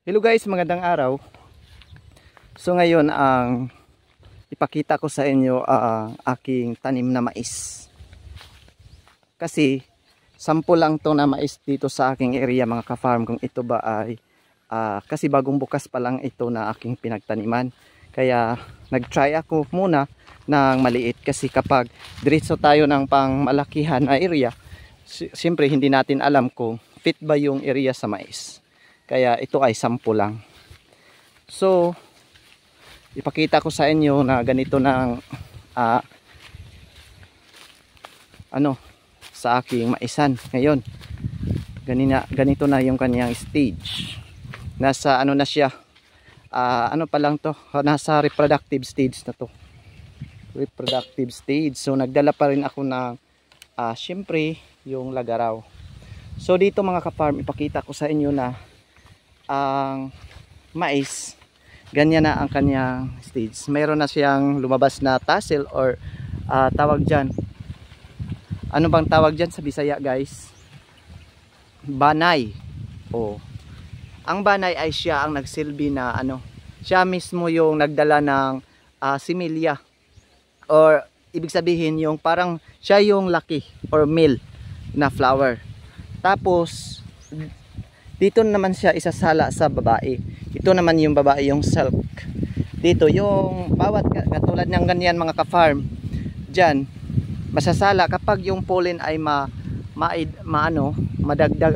Hello guys, magandang araw. So ngayon ang ipakita ko sa inyo ang aking tanim na mais. Kasi sample lang to na mais dito sa aking area mga ka-farm, kung ito ba ay kasi bagong bukas pa lang ito na aking pinagtaniman. Kaya nag-try ako muna ng maliit kasi kapag diretso tayo ng pangmalakihan na area, siyempre hindi natin alam kung fit ba yung area sa mais. Kaya ito ay sample lang. So, ipakita ko sa inyo na ganito ng sa aking maisan. Ngayon, ganito na yung kanyang stage. Nasa ano na siya. Ano pa lang to? Nasa reproductive stage na to. Reproductive stage. So, nagdala pa rin ako ng syempre, yung lagaraw. So, dito mga ka-farm, ipakita ko sa inyo na ang mais, ganyan na ang kanyang stage. Mayroon na siyang lumabas na tassel or tawag dyan, ano bang tawag dyan sa Bisaya guys? Banay. Ang banay ay siya ang nagsilbi na siya mismo yung nagdala ng similya, or ibig sabihin yung parang siya yung laki or male na flower. Tapos dito naman siya isasala sa babae. Ito naman yung babae, yung silk. Dito yung bawat katulad ng ganyan mga ka-farm, dyan masasala kapag yung pollen ay madagdag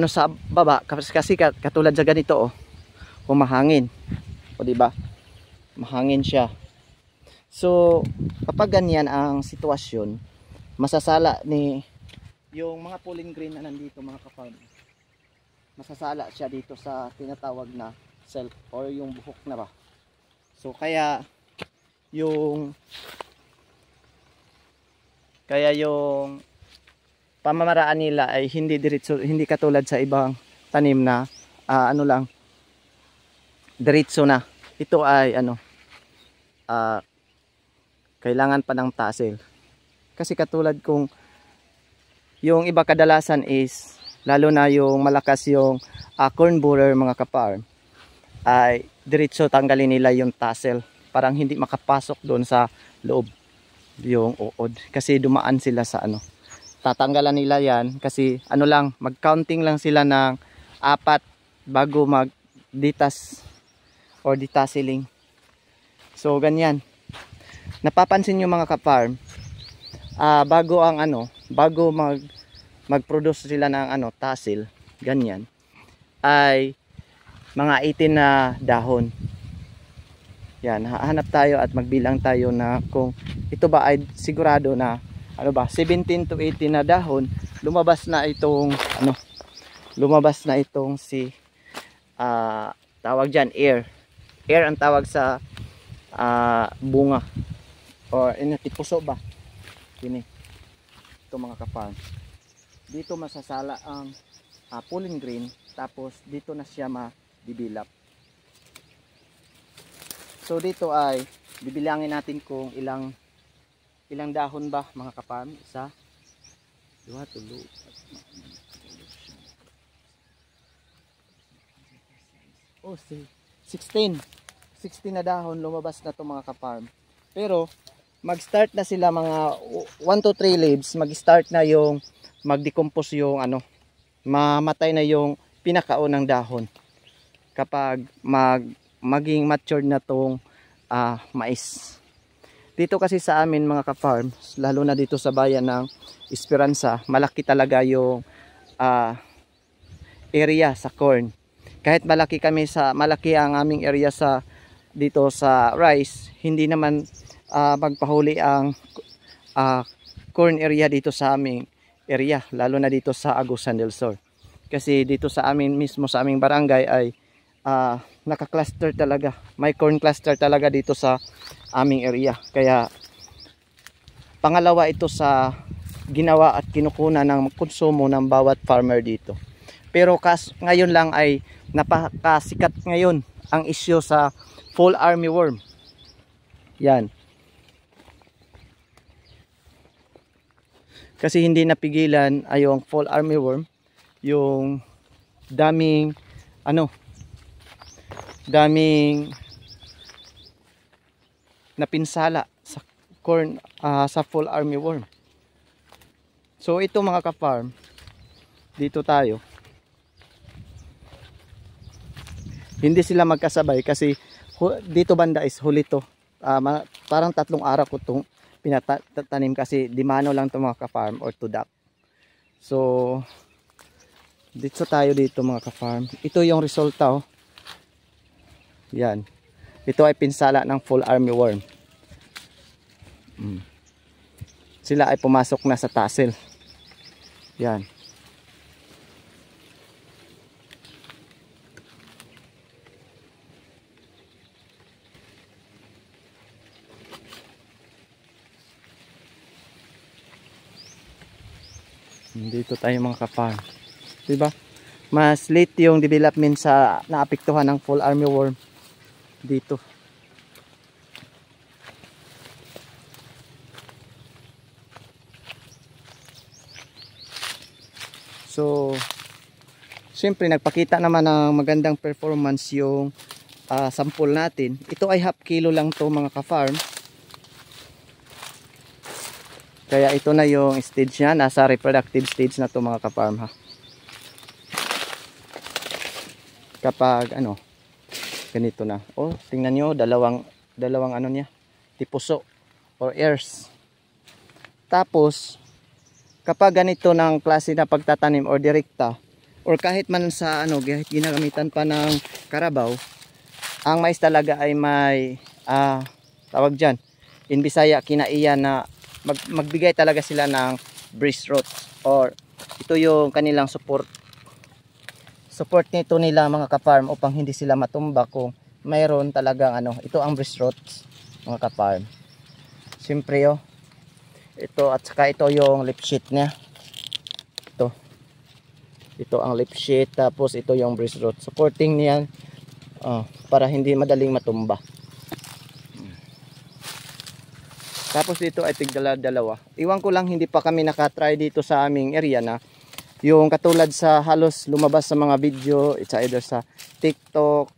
sa baba, kasi katulad sa ganito kung mahangin, di ba? Mahangin siya. So kapag ganyan ang sitwasyon, masasala ni yung mga pollen grain na nandito mga ka-farm, masasala siya dito sa tinatawag na silk or yung buhok na ba. So kaya yung pamamaraan nila ay hindi diretso, hindi katulad sa ibang tanim na lang diretso na. Ito ay kailangan pa ng tassel. Kasi katulad kung yung iba kadalasan is, lalo na yung malakas yung corn borer mga ka-farm, ay diretso tanggalin nila yung tassel, parang hindi makapasok doon sa loob yung uod, kasi dumaan sila sa tatanggalan nila yan kasi mag-counting lang sila ng 4 bago mag-detas or detasseling. So ganyan, napapansin nyo mga ka-farm, bago mag-produce sila ng tassel, ganyan, ay mga 18 na dahon. Yan, hahanap tayo at magbilang tayo na kung ito ba ay sigurado na 17 to 18 na dahon, lumabas na itong si tawag dyan, air ang tawag sa bunga, or tipuso ba ini. Ito mga ka-farm, dito masasala ang pollen grain, tapos dito na siya ma-develop. So dito ay bibilangin natin kung ilang dahon ba mga ka-farm. 1, 2, 3, 4, 5, 6, 7, 8, 9, 10, 11, 16 na dahon lumabas na to mga ka-farm. Pero mag-start na sila mga 1 to 3 leaves, mag-start na yung mag-decompose yung mamatay na yung pinakaunang dahon kapag maging matured na tong mais. Dito kasi sa amin mga ka-farm, lalo na dito sa bayan ng Esperanza, malaki talaga yung area sa corn. Kahit malaki ang aming area dito sa rice, hindi naman magpahuli ang corn area dito sa aming area, lalo na dito sa Agusan del Sur. Kasi dito sa amin mismo, sa aming barangay ay naka-cluster talaga, may corn cluster talaga dito sa aming area. Kaya pangalawa ito sa ginawa at kinukunan ng konsumo ng bawat farmer dito. Pero ngayon lang ay napakasikat ngayon ang issue sa fall armyworm. Yan. Kasi hindi napigilan ay yung fall armyworm, yung daming ano, daming napinsala sa corn, sa fall armyworm. So ito mga ka-farm, dito tayo, hindi sila magkasabay kasi dito banda is huli to. Parang 3 araw ko itong pinatanim kasi dimano lang to mga ka-farm or tudak. So dito tayo dito mga ka-farm. Ito yung resulta oh. Yan. Ito ay pinsala ng fall armyworm. Sila ay pumasok na sa tassel. Yan. Dito tayo mga ka-farm. Diba? Mas late yung development sa naapektuhan ng fall armyworm dito. So, siyempre nagpakita naman ng magandang performance yung sample natin. Ito ay half kilo lang to mga ka-farm. Kaya ito na yung stage niya. Nasa reproductive stage na to mga ka-farm ha. Kapag ano, ganito na. Oh, tingnan nyo, dalawang ano niya, tipuso or ears. Tapos, kapag ganito ng klase na pagtatanim or direkta, or kahit man sa ano, ginagamitan pa ng karabaw, ang mais talaga ay may, tawag dyan, in Bisaya, kinaiya na magbigay talaga sila ng breast roots, or ito yung kanilang support nito nila mga ka-farm upang hindi sila matumba kung mayroon talagang ano, ito ang breast roots mga ka-farm. Siyempre oh, ito at saka ito yung lip sheet niya. Ito ang lip sheet, tapos ito yung breast root. Supporting niyan para hindi madaling matumba. Tapos dito ay tigdala-dalawa. Iwan ko lang hindi pa kami nakatry dito sa aming area na yung katulad sa halos lumabas sa mga video, it's either sa TikTok,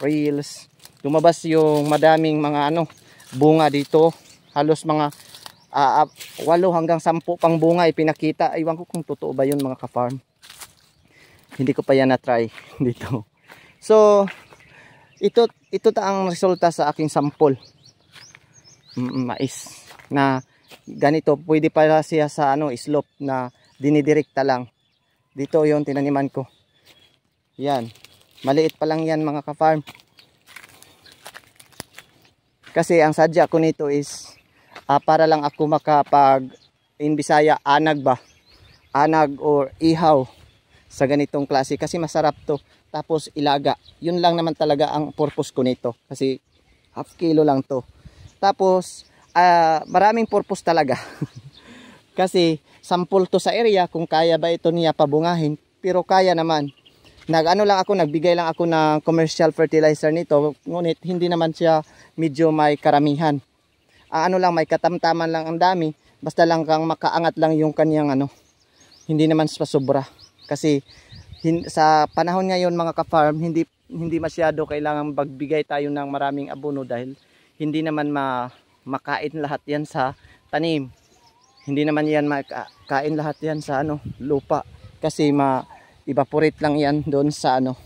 Reels, lumabas yung madaming mga ano, bunga dito. Halos mga 8 hanggang 10 pang bunga ipinakita. Iwan ko kung totoo ba yun mga ka-farm. Hindi ko pa yan na-try dito. So, ito ang resulta sa aking sample. Mais na ganito, pwede pala siya sa ano, slope na dinidirekta lang. Dito yung tinaniman ko. Yan. Maliit pa lang yan mga ka-farm. Kasi ang sadya ko nito is para lang ako makapag in Bisaya anag ba? Anag or ihaw sa ganitong klase kasi masarap to. Tapos ilaga. Yun lang naman talaga ang purpose ko nito. Kasi half kilo lang to. Tapos maraming purpose talaga. Kasi sample to sa area kung kaya ba ito niya pabungahin. Pero kaya naman. Nagbigay lang ako ng commercial fertilizer nito. Ngunit hindi naman siya medyo may karamihan. May katamtaman lang ang dami. Basta lang kang makaangat lang yung kanyang ano. Hindi naman sa sobra. Kasi sa panahon ngayon mga ka-farm, hindi masyado kailangan magbigay tayo ng maraming abono dahil hindi naman makain lahat yan sa tanim. Hindi naman yan makain lahat yan sa ano, lupa. Kasi evaporate lang yan doon sa ano.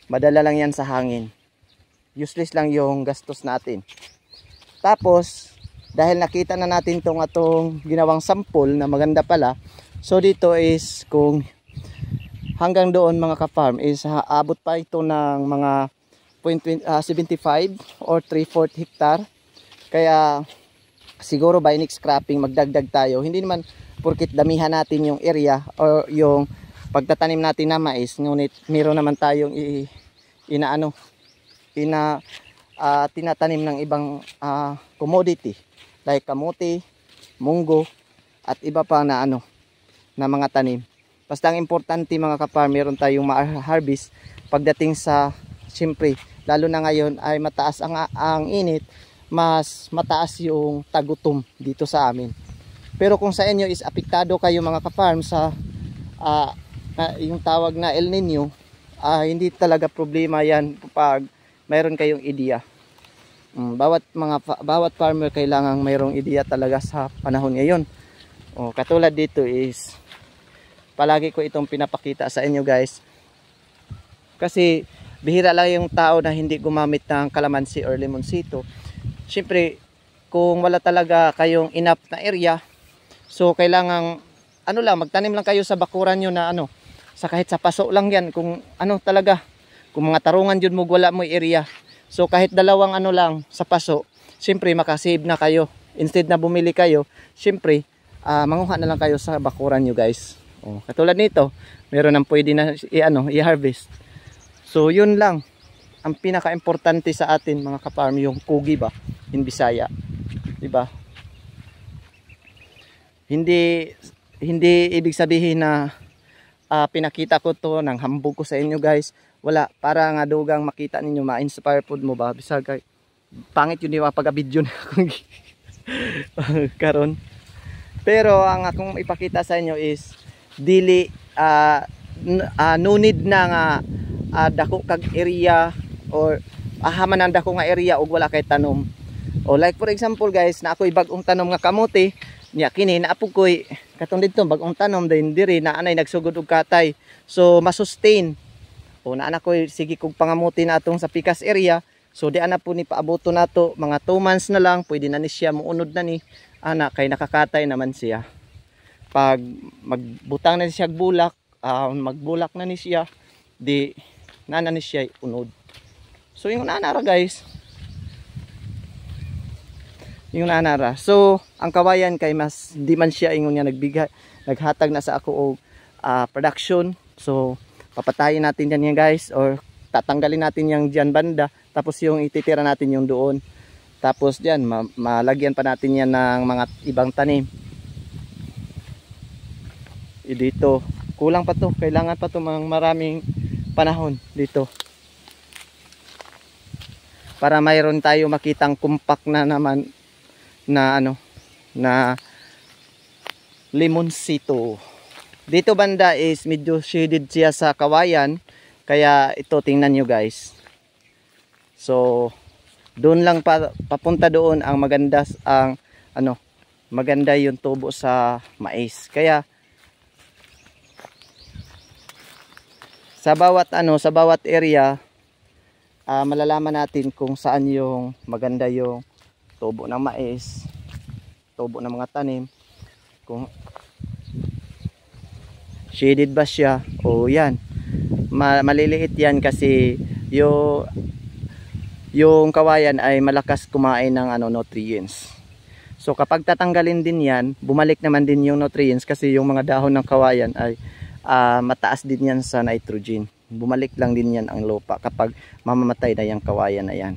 Madala lang yan sa hangin. Useless lang yung gastos natin. Tapos, dahil nakita na natin atong ginawang sample na maganda pala, so dito is kung hanggang doon mga ka-farm is abot pa ito ng mga 75 or 3/4 hectare. Kaya siguro by next cropping magdagdag tayo. Hindi naman porkit damihan natin yung area or yung pagtatanim natin na mais, ngunit meron naman tayong tinatanim ng ibang commodity like kamote, munggo at iba pa na na mga tanim. Basta ang importante mga ka-farm, meron tayong ma-harvest pagdating sa, siyempre, lalo na ngayon ay mataas ang init, mas mataas yung tagutom dito sa amin. Pero kung sa inyo is apektado kayo mga ka-farm sa yung tawag na El Nino, hindi talaga problema yan pag mayroon kayong ideya. Bawat farmer kailangang mayroong ideya talaga sa panahon ngayon. Katulad dito is palagi ko itong pinapakita sa inyo guys. Kasi bihira lang yung tao na hindi gumamit ng kalamansi or limonsito. Siyempre, kung wala talaga kayong enough na area, so kailangang magtanim lang kayo sa bakuran nyo na sa kahit sa paso lang yan. Kung talaga, kung mga tarungan yun mo wala mo area. So kahit dalawang lang sa paso, siyempre makasave na kayo. Instead na bumili kayo, siyempre manguha na lang kayo sa bakuran nyo guys. Katulad nito, meron nang pwede na i-harvest. So yun lang ang pinaka-importante sa atin mga ka-farm, yung kugi ba in Bisaya, di ba? Hindi ibig sabihin na pinakita ko to ng hambog ko sa inyo guys. Wala, para nga dugang makita ninyo, ma-inspire pod mo ba bisag pangit yun yung pag-video na karon. Pero ang akong ipakita sa inyo is dili no need na nga dako kag area or haman ang dako nga area ug wala kay tanom. Like for example guys, na ako'y bagong tanom nga kamote nya kini naapog ko'y katong dito bagong tanom din diri na anay nagsugod og katay, so masustain. Na anak ko'y sige kog pangamuti na atong sa pikas area, so di ana po ni paaboto nato mga 2 months na lang pwede na ni siya muunod na ni ana kay nakakatay naman siya. Pag magbutang na siya bulak, magbulak na ni siya, di nana ni siya unod. So yung nanara guys, yung nanara. So ang kawayan kay mas di man siya ingon nga naghatag na sa ako og production. So papatayin natin yan guys, or tatanggalin natin yung dyan banda, tapos yung ititira natin yung doon. Tapos dyan malagyan pa natin yan ng mga ibang tanim. Dito kulang pa to, kailangan pa to maraming panahon dito para mayroon tayo makitang compact na naman na na limonsito. Dito banda is medyo shaded siya sa kawayan, kaya ito tingnan nyo guys. So doon lang papunta doon ang maganda, ang maganda yung tubo sa mais. Kaya sa bawat area malalaman natin kung saan yung maganda yung tubo ng mais, tubo ng mga tanim, kung shaded ba siya. Yan maliliit yan kasi yung kawayan ay malakas kumain ng nutrients. So kapag tatanggalin din yan, bumalik naman din yung nutrients kasi yung mga dahon ng kawayan ay mataas din yan sa nitrogen. Bumalik lang din yan ang lupa kapag mamamatay na yung kawayan na yan.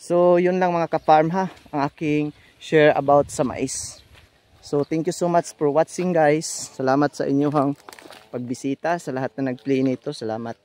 So yun lang mga ka-farm ang aking share about sa mais. So thank you so much for watching guys. Salamat sa inyong pagbisita, sa lahat na nag-play nito. Salamat.